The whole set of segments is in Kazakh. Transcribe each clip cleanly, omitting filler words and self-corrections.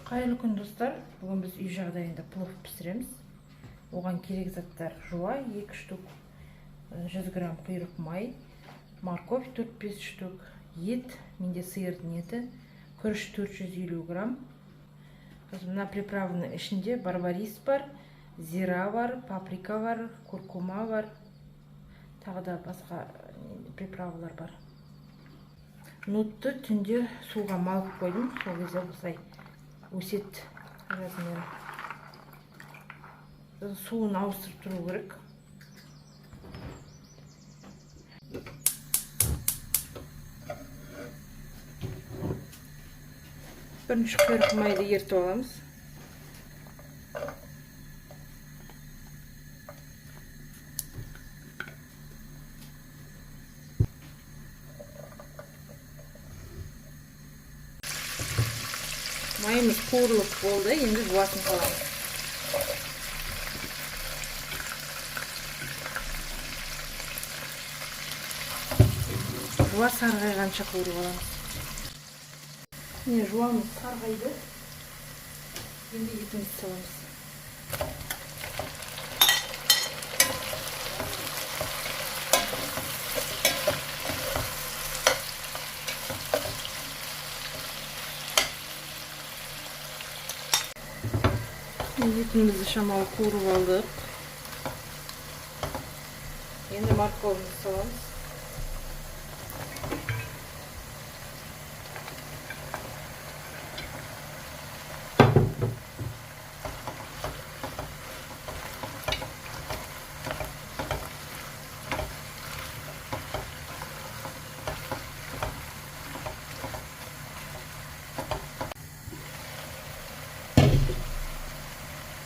Қайырлы күн достар. Бүгін біз үй жағдайында плов пісіреміз. Оған керек заттар: жуа 2 штук, 100 грамм құйрық май, морковь 4-5 штук, ет, менде сиырдың еті, күріш 450 грамм. Мына приправаның ішінде барбарис бар, зира бар, паприка бар, куркума бар, тағы да басқа приправалар бар. Нутты түнде суға малып қойдым, сол кезде осылай өсет размері. Суын ауыстырып тұру керек. Бірінші құйрық майды ертіп аламыз. Майымыз қуырылып болды, енді жуасын саламыз. Жуа сарғайғанша қуырып аламыз. Міне жуамыз сарғайды. Енді етімізді саламыз. Етімізді шамалы қуырып алдық. Енді морковьті саламыз.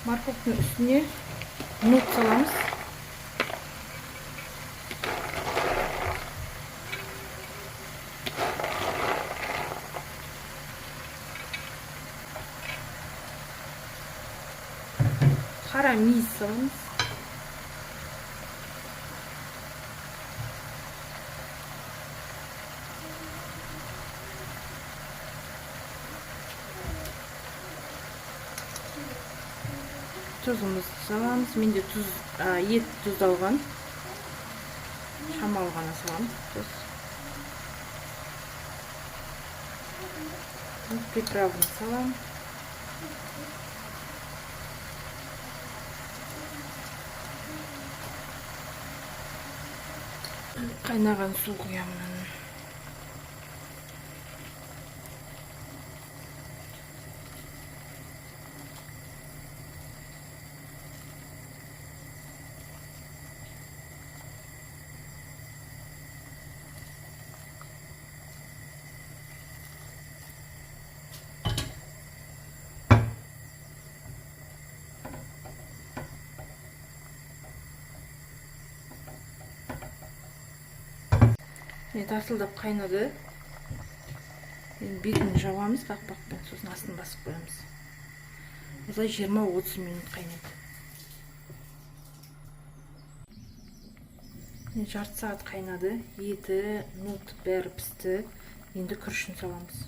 Морковьтің үстіне нут саламыз. Қара мейіз саламыз. Тұзымызды саламыз. Менде ет тұздалған. Шамалы ғана саламыз тұз. Приправаны салам. Қайнаған су құямын. Тарсылдап қайнады. Бетін жабамыз қақпақпен, сосын астын басып қоямыз. Осылай 20-30 минут қайнайды. Жарты сағат қайнады. Еті, нут бәрі пісті. Енді күрішін саламыз.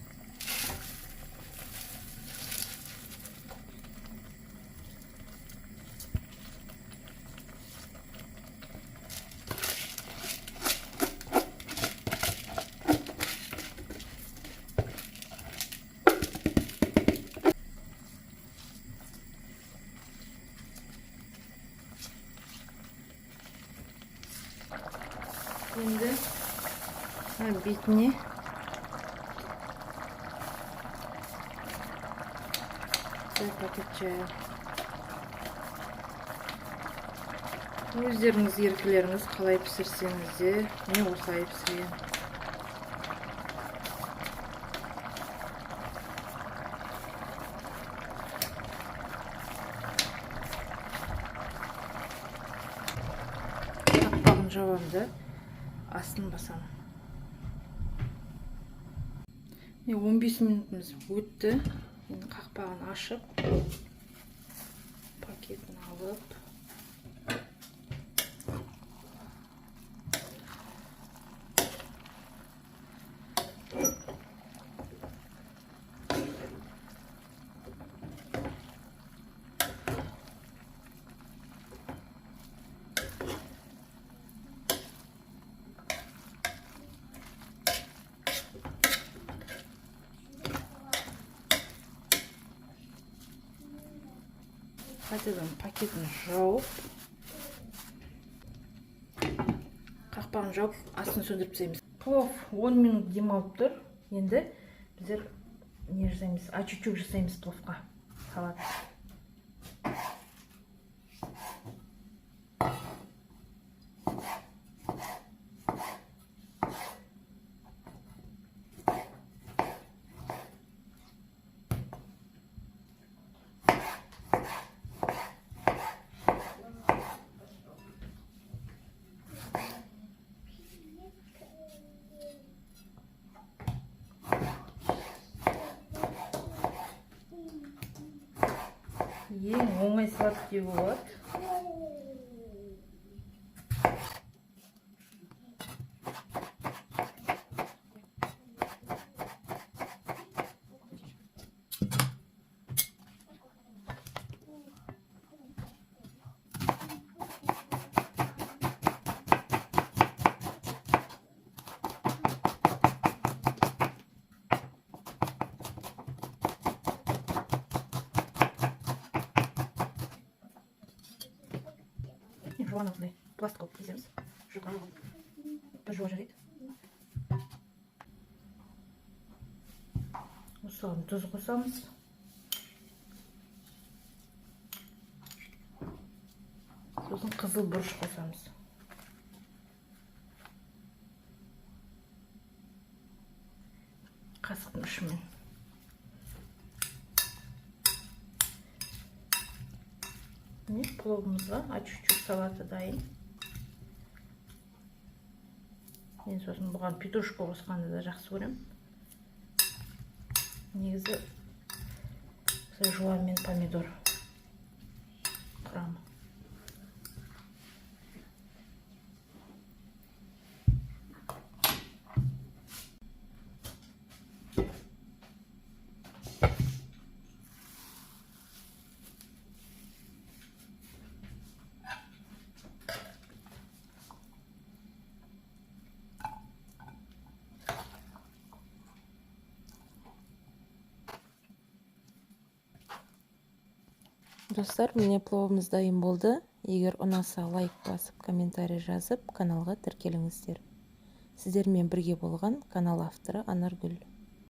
Енді бетіне пакет жайып. Өздеріңіз еркілеріңіз қалай пісірсеңіз де, мен осылай пісіремін. Қақпағын жабамды. Астын басам. 15 минутымыз өтті. Енді қақпағын ашып, пакетін алып, қайтадан пакетін жауып, қақпағын жауып, астын сөндіріп тастаймыз. Плов 10 минут демалып тұр. Енді біздер не жасаймыз? Ачучук жасаймыз пловқа. Салат. Ең оңай салат деуге болады. Жуанымызды пластик алып кеземіз. Бір жуа жарайды. Осыған тұз қосамыз. Сосын қызыл бұрыш қосамыз. Қасықтың ұшымен. Пловымызға ачучук салаты дайын. Мен сосын бұған петрушка қосқанды да жақсы көремін. Негізі жуан мен помидор құрамы. Достар, міне пловымыз дайын болды. Егер ұнаса, лайк басып, комментарий жазып, каналға тіркеліңіздер. Сіздермен бірге болған канал авторы Анаргүл.